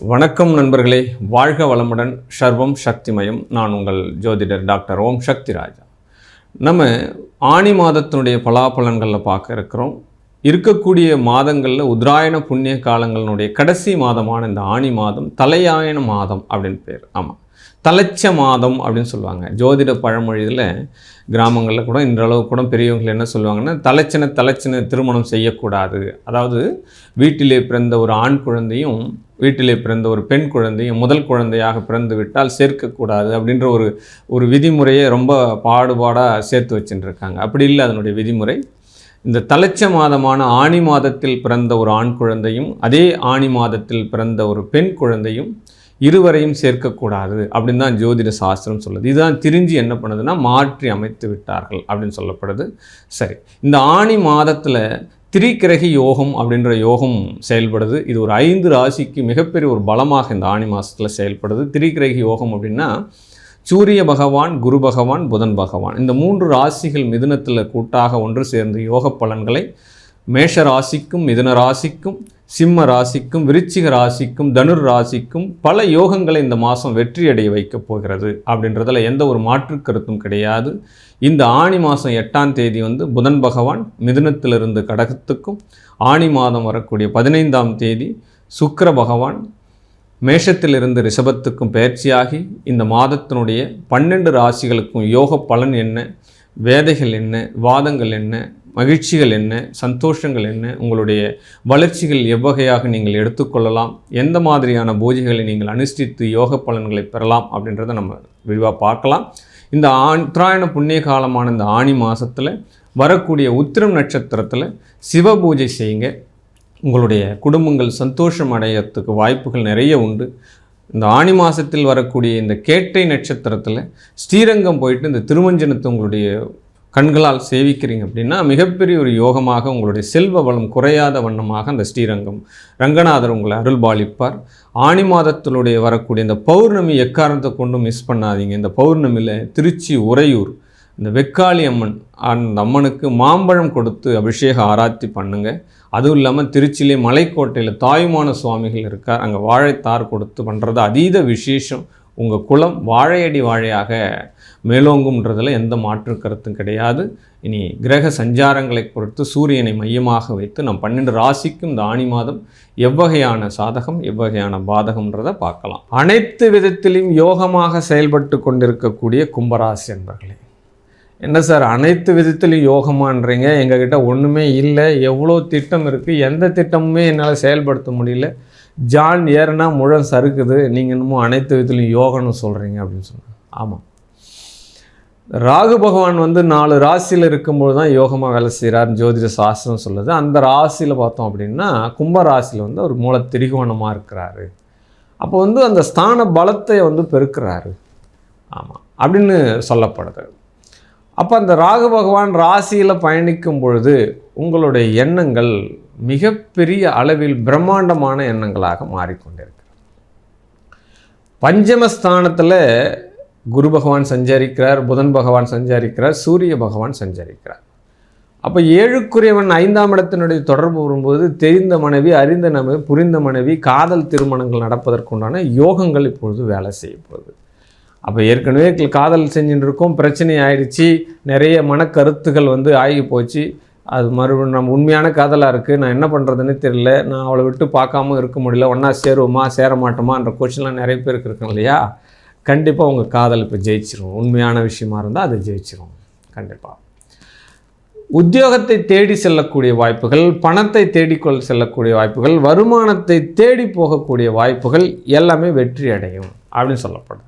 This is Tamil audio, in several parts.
வணக்கம் நண்பர்களே, வாழ்க வளமுடன். சர்வம் சக்திமயம். நான் உங்கள் ஜோதிடர் டாக்டர் ஓம் சக்தி ராஜா. நம்ம ஆணி மாதத்தினுடைய பலாபலன்களில் பார்க்க இருக்கிறோம். இருக்கக்கூடிய மாதங்களில் உத்தராயண புண்ணிய காலங்களினுடைய கடைசி மாதமான இந்த ஆணி மாதம் தலையாயன மாதம் அப்படின்னு பேர். ஆமாம், தலைச்ச மாதம் அப்படின்னு சொல்லுவாங்க. ஜோதிட பழமொழியில் கிராமங்களில் கூட இன்றளவு கூட பெரியவர்கள் என்ன சொல்லுவாங்கன்னா, தலைச்சின திருமணம் செய்யக்கூடாது. அதாவது வீட்டிலே பிறந்த ஒரு ஆண் குழந்தையும் வீட்டிலே பிறந்த ஒரு பெண் குழந்தையும் முதல் குழந்தையாக பிறந்து விட்டால் சேர்க்கக்கூடாது அப்படின்ற ஒரு விதிமுறையை ரொம்ப பாடுபாடாக சேர்த்து வச்சுட்டுருக்காங்க. அப்படி இல்லை அதனுடைய விதிமுறை. இந்த தலைச்ச மாதமான ஆணி மாதத்தில் பிறந்த ஒரு ஆண் குழந்தையும் அதே ஆணி மாதத்தில் பிறந்த ஒரு பெண் குழந்தையும் இருவரையும் சேர்க்கக்கூடாது அப்படின்னு தான் ஜோதிட சாஸ்திரம் சொல்லுது. இதுதான் திரிஞ்சு என்ன பண்ணுதுன்னா மாற்றி அமைத்து விட்டார்கள் அப்படின்னு சொல்லப்படுது. சரி, இந்த ஆணி மாதத்தில் திரிகிரகி யோகம் அப்படின்ற யோகம் செயல்படுது. இது ஒரு 5 ராசிக்கு மிகப்பெரிய ஒரு பலமாக இந்த ஆணி மாதத்தில் செயல்படுது. திரிகிரகி யோகம் அப்படின்னா சூரிய பகவான், குரு பகவான், புதன் பகவான் இந்த 3 ராசிகள் மிதுனத்தில் கூட்டாக ஒன்று சேர்ந்து யோக பலன்களை மேஷ ராசிக்கும் மிதுன ராசிக்கும் சிம்ம ராசிக்கும் விருச்சிக ராசிக்கும் தனுர் ராசிக்கும் பல யோகங்களை இந்த மாதம் வெற்றியடைய வைக்கப் போகிறது அப்படின்றதில் எந்த ஒரு மாற்று கருத்தும் கிடையாது. இந்த ஆணி மாதம் 8ஆம் தேதி புதன் பகவான் மிதுனத்திலிருந்து கடகத்துக்கும், ஆணி மாதம் வரக்கூடிய 15ஆம் தேதி சுக்கிர பகவான் மேஷத்திலிருந்து ரிஷபத்துக்கும் பயிற்சியாகி இந்த மாதத்தினுடைய 12 ராசிகளுக்கும் யோக பலன் என்ன, வேதைகள் என்ன, வாதங்கள் என்ன, மகிழ்ச்சிகள் என்ன, சந்தோஷங்கள் என்ன, உங்களுடைய வளர்ச்சிகள் எவ்வகையாக நீங்கள் எடுத்துக்கொள்ளலாம், எந்த மாதிரியான பூஜைகளை நீங்கள் அனுஷ்டித்து யோக பலன்களை பெறலாம் அப்படின்றத நம்ம விரிவாக பார்க்கலாம். இந்த உத்தராயண புண்ணிய காலமான இந்த ஆணி மாதத்தில் வரக்கூடிய உத்திரம் நட்சத்திரத்தில் சிவ பூஜை செய்யுங்க. உங்களுடைய குடும்பங்கள் சந்தோஷம் அடையறதுக்கு வாய்ப்புகள் நிறைய உண்டு. இந்த ஆணி மாதத்தில் வரக்கூடிய இந்த கேட்டை நட்சத்திரத்தில் ஸ்ரீரங்கம் போயிட்டு இந்த திருமஞ்சனத்தை உங்களுடைய கண்களால் சேவிக்கிறீங்க அப்படின்னா மிகப்பெரிய ஒரு யோகமாக உங்களுடைய செல்வ வளம் குறையாத வண்ணமாக அந்த ஸ்ரீரங்கம் ரங்கநாதர் உங்களை அருள்பாலிப்பார். ஆணி மாதத்தினுடைய வரக்கூடிய இந்த பௌர்ணமி எக்காரணத்தை கொண்டும் மிஸ் பண்ணாதீங்க. இந்த பௌர்ணமியில் திருச்சி உறையூர் இந்த வெக்காளி அம்மன் அந்த அம்மனுக்கு மாம்பழம் கொடுத்து அபிஷேக ஆராத்தி பண்ணுங்கள். அதுவும் இல்லாமல் திருச்சியிலே மலைக்கோட்டையில் தாயுமான சுவாமிகள் இருக்கார், அங்கே வாழைத்தார் கொடுத்து பண்ணுறது அதீத விசேஷம். உங்கள் குலம் வாழையடி வாழையாக மேலோங்கும்ன்றதில் எந்த மாற்று கருத்தும் கிடையாது. இனி கிரக சஞ்சாரங்களை பொறுத்து சூரியனை மையமாக வைத்து நம் 12 ராசிக்கும் இந்த ஆணி மாதம் எவ்வகையான சாதகம் எவ்வகையான பாதகம்ன்றதை பார்க்கலாம். அனைத்து விதத்திலும் யோகமாக செயல்பட்டு கொண்டிருக்கக்கூடிய கும்பராசி என்பர்களே, என்ன சார் அனைத்து விதத்திலும் யோகமான்றீங்க, எங்ககிட்ட ஒன்றுமே இல்லை, எவ்வளோ திட்டம் இருக்குது, எந்த திட்டமுமே என்னால் செயல்படுத்த முடியல, ஜான் ஏறுனா முழம் சறுக்குது, நீங்கள் இன்னமும் அனைத்து விதத்திலும் யோகம்னு சொல்கிறீங்க அப்படின்னு சொன்னாங்க. ஆமாம், ராகு பகவான் 4 ராசியில் இருக்கும்போது தான் யோகமாக வேலை செய்கிறார் ஜோதிட சாஸ்திரம் சொல்லுது. அந்த ராசியில் பார்த்தோம் அப்படின்னா கும்ப ராசியில் ஒரு மூல திரிகோணமாக இருக்கிறாரு. அப்போ அந்த ஸ்தான பலத்தை பெருக்கிறாரு. ஆமாம் அப்படின்னு சொல்லப்படுது. அப்போ அந்த ராகு பகவான் ராசியில் பயணிக்கும் பொழுது உங்களுடைய எண்ணங்கள் மிகப்பெரிய அளவில் பிரம்மாண்டமான எண்ணங்களாக மாறிக்கொண்டிருக்கிறது. பஞ்சமஸ்தானத்தில் குரு பகவான் சஞ்சரிக்கிறார், புதன் பகவான் சஞ்சரிக்கிறார், சூரிய பகவான் சஞ்சரிக்கிறார். அப்போ 7க்குரியவன் 5ஆம் இடத்தினுடைய தொடர்பு வரும்போது தெரிந்த மனைவி, அறிந்த மனைவி, புரிந்த மனைவி, காதல் திருமணங்கள் நடப்பதற்குண்டான யோகங்கள் இப்பொழுது வேலை செய்யப்படுது. அப்போ ஏற்கனவே காதல் செஞ்சுட்டு இருக்கோம், பிரச்சனை ஆயிடுச்சு, நிறைய மனக்கருத்துகள் ஆகி போச்சு, அது மறுபடியும் நம்ம உண்மையான காதலாக இருக்குது, நான் என்ன பண்ணுறதுன்னு தெரியல, நான் அவளை விட்டு பார்க்காம இருக்க முடியல, ஒன்றா சேருவோமா சேர மாட்டோமான்ற கொஸ்டின்லாம் நிறைய பேருக்கு இருக்கும் இல்லையா? கண்டிப்பாக உங்கள் காதல் இப்போ ஜெயிச்சிரும். உண்மையான விஷயமா இருந்தால் அது ஜெயிச்சிரும் கண்டிப்பாக. உத்தியோகத்தை தேடி செல்லக்கூடிய வாய்ப்புகள், பணத்தை தேடிக்கொள் செல்லக்கூடிய வாய்ப்புகள், வருமானத்தை தேடி போகக்கூடிய வாய்ப்புகள் எல்லாமே வெற்றி அடையும் அப்படின்னு சொல்லப்படுது.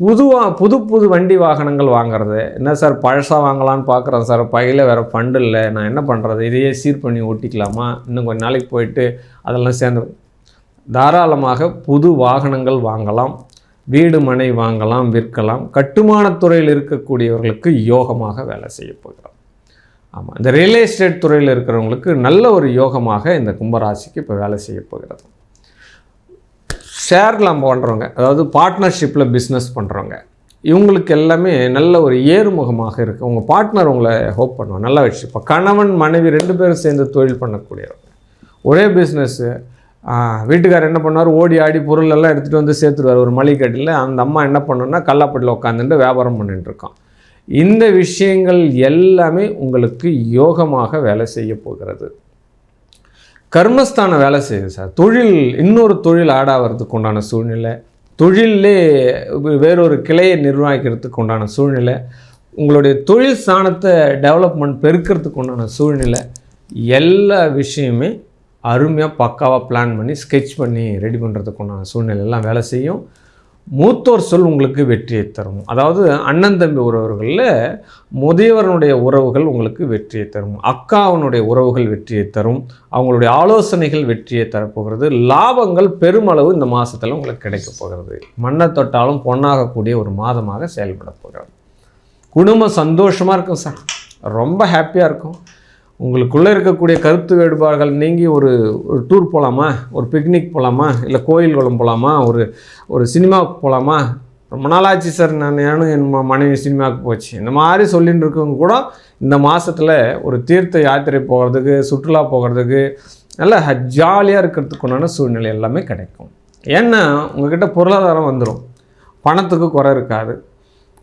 புது வண்டி வாகனங்கள் வாங்குறது, என்ன சார் பழசாக வாங்கலான்னு பார்க்குறேன் சார், பையில் வேறு ஃபண்டு இல்லை, நான் என்ன பண்ணுறது, இதையே சீர் பண்ணி ஓட்டிக்கலாமா, இன்னும் கொஞ்சம் நாளைக்கு போயிட்டு அதெல்லாம் சேர்ந்து தாராளமாக புது வாகனங்கள் வாங்கலாம், வீடு மனை வாங்கலாம், விற்கலாம். கட்டுமானத்துறையில் இருக்கக்கூடியவர்களுக்கு யோகமாக வேலை செய்ய போகிறோம். ஆமாம், இந்த ரியல் எஸ்டேட் துறையில் இருக்கிறவங்களுக்கு நல்ல ஒரு யோகமாக இந்த கும்பராசிக்கு இப்போ வேலை செய்ய போகிறது. ஷேரில் நம்ம பண்ணுறவங்க, அதாவது பார்ட்னர்ஷிப்பில் பிஸ்னஸ் பண்ணுறவங்க, இவங்களுக்கு எல்லாமே நல்ல ஒரு ஏறுமுகமாக இருக்குது. உங்கள் பார்ட்னர் உங்களை ஹோப் பண்ணுவாங்க, நல்ல விஷயம். இப்போ கணவன் மனைவி 2 பேரும் சேர்ந்து தொழில் பண்ணக்கூடியவங்க, ஒரே பிஸ்னஸ்ஸு, வீட்டுக்காரர் என்ன பண்ணுவார், ஓடி ஆடி பொருள் எல்லாம் எடுத்துகிட்டு வந்து சேர்த்துருவார் ஒரு மளிகை கடையில். அந்த அம்மா என்ன பண்ணணுன்னா கல்லாப்பட்டில் உட்காந்துட்டு வியாபாரம் பண்ணிட்டுருக்கோம். இந்த விஷயங்கள் எல்லாமே உங்களுக்கு யோகமாக வேலை செய்ய போகிறது. கர்மஸ்தானம் வேலை செய்யுது சார். தொழில் இன்னொரு தொழில் ஆடாகிறதுக்கு உண்டான சூழ்நிலை, தொழிலே வேறொரு கிளையை நிர்வகிக்கிறதுக்கு உண்டான சூழ்நிலை, உங்களுடைய தொழில் ஸ்தானத்தை டெவலப்மெண்ட் பெருக்கிறதுக்கு உண்டான சூழ்நிலை, எல்லா விஷயமே அருமையாக பக்காவாக பிளான் பண்ணி ஸ்கெட்ச் பண்ணி ரெடி பண்ணுறதுக்கு உண்டான சூழ்நிலை எல்லாம் வேலை செய்யும். மூத்தோர் சொல் உங்களுக்கு வெற்றியை தரும். அதாவது அண்ணன் தம்பி உறவுகளில் முதியவனுடைய உறவுகள் உங்களுக்கு வெற்றியை தரும், அக்காவனுடைய உறவுகள் வெற்றியை தரும், அவங்களுடைய ஆலோசனைகள் வெற்றியை தரப்போகிறது. லாபங்கள் பெருமளவு இந்த மாதத்தில் உங்களுக்கு கிடைக்க போகிறது. மண்ணை தொட்டாலும் பொன்னாகக்கூடிய ஒரு மாதமாக செயல்பட போகிறது. குடும்பம் சந்தோஷமாக இருக்கும் சார், ரொம்ப ஹாப்பியாக இருக்கும். உங்களுக்குள்ளே இருக்கக்கூடிய கருத்து வேறுபாடுகள் நீங்கி ஒரு டூர் போகலாமா, ஒரு பிக்னிக் போகலாமா, இல்லை கோயில் குளம் போகலாமா, ஒரு சினிமாவுக்கு போகலாமா, ரொம்ப நாளாச்சு சார் நானும் என் மனைவி சினிமாவுக்கு போச்சு, இந்த மாதிரி சொல்லிட்டு இருக்கவங்க கூட இந்த மாதத்தில் ஒரு தீர்த்த யாத்திரை போகிறதுக்கு, சுற்றுலா போகிறதுக்கு, நல்லா ஜாலியாக இருக்கிறதுக்கு உண்டான சூழ்நிலை எல்லாமே கிடைக்கும். ஏன்னா உங்கள்கிட்ட பொருளாதாரம் வந்துடும், பணத்துக்கு குறை இருக்காது,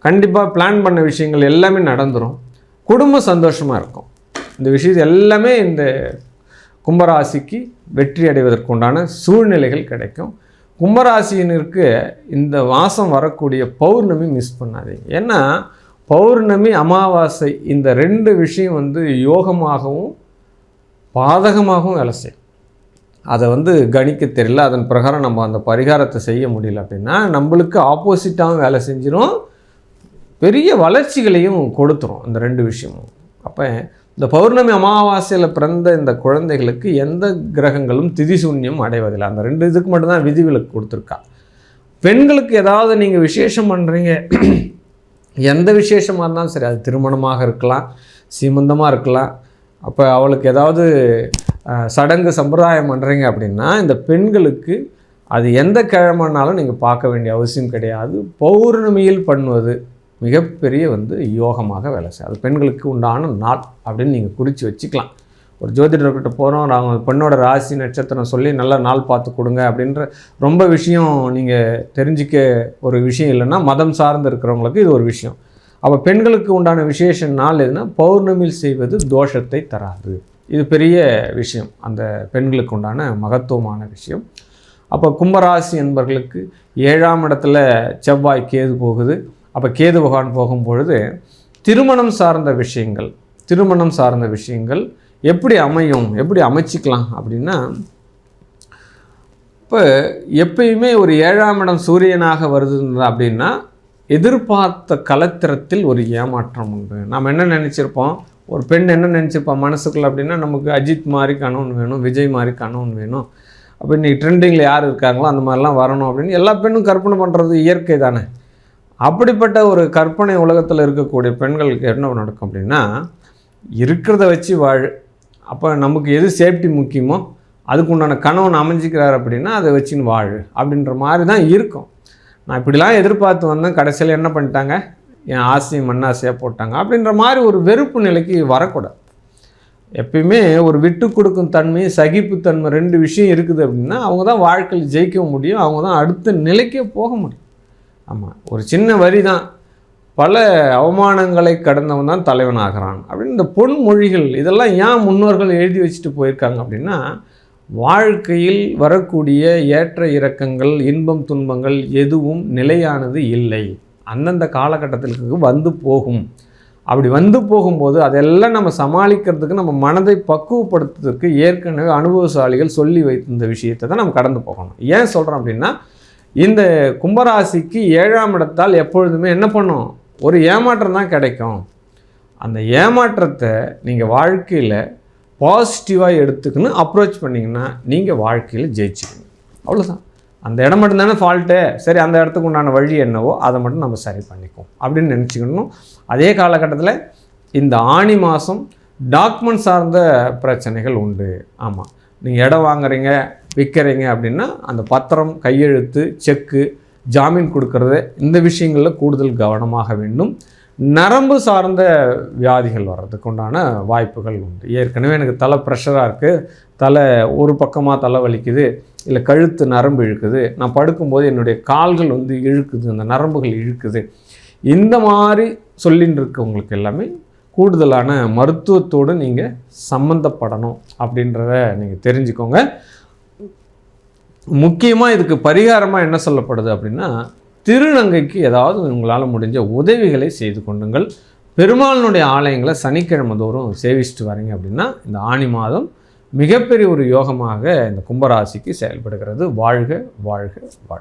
கண்டிப்பாக பிளான் பண்ண விஷயங்கள் எல்லாமே நடந்துடும், குடும்பம் சந்தோஷமாக இருக்கும். இந்த விஷயத்து எல்லாமே இந்த கும்பராசிக்கு வெற்றி அடைவதற்குண்டான சூழ்நிலைகள் கிடைக்கும். கும்பராசியினருக்கு இந்த மாதம் வரக்கூடிய பௌர்ணமி மிஸ் பண்ணாதீங்க. ஏன்னா பௌர்ணமி அமாவாசை இந்த 2 விஷயம் யோகமாகவும் பாதகமாகவும் வேலை செய்யும். அதை கணிக்க தெரியல, அதன் பிரகாரம் நம்ம அந்த பரிகாரத்தை செய்ய முடியல அப்படின்னா நம்மளுக்கு ஆப்போசிட்டாகவும் வேலை செஞ்சிடும், பெரிய வளர்ச்சிகளையும் கொடுத்துரும் அந்த 2 விஷயமும். அப்போ இந்த பௌர்ணமி அமாவாசையில் பிறந்த இந்த குழந்தைகளுக்கு எந்த கிரகங்களும் திதிசூன்யம் அடைவதில்லை. அந்த 2 இதுக்கு மட்டும்தான் விதிவிலக்கு கொடுத்துருக்கா. பெண்களுக்கு ஏதாவது நீங்கள் விசேஷம் பண்ணுறீங்க, எந்த விசேஷமாக இருந்தாலும் சரி, அது திருமணமாக இருக்கலாம், சீமந்தமாக இருக்கலாம், அப்போ அவளுக்கு ஏதாவது சடங்கு சம்பிரதாயம் பண்ணுறீங்க அப்படின்னா இந்த பெண்களுக்கு அது எந்த கிழமைனாலும் நீங்கள் பார்க்க வேண்டிய அவசியம் கிடையாது. பௌர்ணமியில் பண்ணுவது மிகப்பெரிய யோகமாக வேலை செய்யும். அது பெண்களுக்கு உண்டான நாள் அப்படின்னு நீங்கள் குறித்து வச்சுக்கலாம். ஒரு ஜோதிடர்கிட்ட போகிறோம், நாங்கள் பெண்ணோட ராசி நட்சத்திரம் சொல்லி நல்ல நாள் பார்த்து கொடுங்க அப்படின்ற ரொம்ப விஷயம் நீங்கள் தெரிஞ்சிக்க ஒரு விஷயம் இல்லைன்னா மதம் சார்ந்து இருக்கிறவங்களுக்கு இது ஒரு விஷயம். அப்போ பெண்களுக்கு உண்டான விசேஷ நாள் எதுனா பௌர்ணமியில் செய்வது தோஷத்தை தராது. இது பெரிய விஷயம், அந்த பெண்களுக்கு உண்டான மகத்துவமான விஷயம். அப்போ கும்பராசி என்பவர்களுக்கு 7ஆம் இடத்துல செவ்வாய் கேது போகுது. அப்போ கேது பகவான் போகும்பொழுது திருமணம் சார்ந்த விஷயங்கள் எப்படி அமையும், எப்படி அமைச்சிக்கலாம் அப்படின்னா, இப்போ எப்பயுமே ஒரு 7ஆம் இடம் சூரியனாக வருது அப்படின்னா எதிர்பார்த்த கலத்திரத்தில் ஒரு ஏமாற்றம் உண்டு. நாம் என்ன நினச்சிருப்போம், ஒரு பெண் என்ன நினச்சிருப்போம் மனசுக்குள்ள அப்படின்னா, நமக்கு அஜித் மாதிரி கணவன் வேணும், விஜய் மாதிரி கணவன் வேணும், அப்போ இன்றைக்கி ட்ரெண்டிங்கில் யார் இருக்காங்களோ அந்த மாதிரிலாம் வரணும் அப்படின்னு எல்லா பெண்ணும் கற்பனை பண்ணுறது இயற்கை தானே. அப்படிப்பட்ட ஒரு கற்பனை உலகத்தில் இருக்கக்கூடிய பெண்களுக்கு என்ன நடக்கும் அப்படின்னா, இருக்கிறத வச்சு வாழ், அப்போ நமக்கு எது சேஃப்டி முக்கியமோ அதுக்கு உண்டான கணவன் அமைஞ்சிக்கிறார் அப்படின்னா அதை வச்சுன்னு வாழ் அப்படின்ற மாதிரி தான் இருக்கும். நான் இப்படிலாம் எதிர்பார்த்து வந்தேன், கடைசியில் என்ன பண்ணிட்டாங்க, என் ஆசையும் மண்ணாசையாக போட்டாங்க அப்படின்ற மாதிரி ஒரு வெறுப்பு நிலைக்கு வரக்கூடாது. எப்பயுமே ஒரு விட்டு கொடுக்கும் தன்மை, சகிப்புத்தன்மை 2 விஷயம் இருக்குது அப்படின்னா அவங்க தான் வாழ்க்கையில் ஜெயிக்க முடியும், அவங்க தான் அடுத்த நிலைக்கே போக முடியும். ஆமாம், ஒரு சின்ன வரி தான் பல அவமானங்களை கடந்தவன் தான் தலைவன் ஆகிறான் அப்படின்னு இந்த பொன்மொழிகள் இதெல்லாம் ஏன் முன்னோர்கள் எழுதி வச்சுட்டு போயிருக்காங்க அப்படின்னா, வாழ்க்கையில் வரக்கூடிய ஏற்ற இறக்கங்கள், இன்பம் துன்பங்கள் எதுவும் நிலையானது இல்லை, அந்தந்த காலகட்டத்திற்கு வந்து போகும். அப்படி வந்து போகும்போது அதெல்லாம் நம்ம சமாளிக்கிறதுக்கு, நம்ம மனதை பக்குவப்படுத்துறதுக்கு ஏற்கனவே அனுபவசாலிகள் சொல்லி வைத்த விஷயத்தை தான் நம்ம கடந்து போகணும். ஏன் சொல்கிறோம் அப்படின்னா, இந்த கும்பராசிக்கு 7ஆம் இடத்தால் எப்பொழுதுமே என்ன பண்ணும், ஒரு ஏமாற்றம் தான் கிடைக்கும். அந்த ஏமாற்றத்தை நீங்கள் வாழ்க்கையில் பாசிட்டிவாக எடுத்துக்கணும், அப்ரோச் பண்ணிங்கன்னா நீங்கள் வாழ்க்கையில் ஜெயிச்சுக்கணும். அவ்வளோதான். அந்த இடம் மட்டும்தானே ஃபால்ட்டு, சரி அந்த இடத்துக்கு உண்டான வழி என்னவோ அதை மட்டும் நம்ம சரி பண்ணிக்குவோம் அப்படின்னு நினச்சிக்கணும். அதே காலகட்டத்தில் இந்த ஆனி மாதம் டாக்குமெண்ட் சார்ந்த பிரச்சனைகள் உண்டு. ஆமாம், நீங்கள் இடம் வாங்குறீங்க, விற்கிறீங்க அப்படின்னா அந்த பத்திரம், கையெழுத்து, செக்கு, ஜாமீன் கொடுக்கறது, இந்த விஷயங்களில் கூடுதல் கவனமாக வேண்டும். நரம்பு சார்ந்த வியாதிகள் வர்றதுக்கு உண்டான வாய்ப்புகள் உண்டு. ஏற்கனவே எனக்கு தலை ப்ரெஷராக இருக்குது, தலை ஒரு பக்கமாக தலை வலிக்குது, இல்லை கழுத்து நரம்பு இழுக்குது, நான் படுக்கும்போது என்னுடைய கால்கள் வந்து இழுக்குது, அந்த நரம்புகள் இழுக்குது, இந்த மாதிரி சொல்லின்னு இருக்கவங்களுக்கு எல்லாமே கூடுதலான மருத்துவத்தோடு நீங்கள் சம்மந்தப்படணும் அப்படின்றத நீங்கள் தெரிஞ்சுக்கோங்க. முக்கியமாக இதுக்கு பரிகாரமாக என்ன சொல்லப்படுது அப்படின்னா, திருநங்கைக்கு ஏதாவது உங்களால் முடிஞ்ச உதவிகளை செய்து கொண்டுங்கள். பெருமாளினுடைய ஆலயங்களை சனிக்கிழமை தோறும் சேவிச்சுட்டு வரீங்க அப்படின்னா இந்த ஆனி மாதம் மிகப்பெரிய ஒரு யோகமாக இந்த கும்பராசிக்கு செயல்படுகிறது. வாழ்க வாழ்க வாழ்க.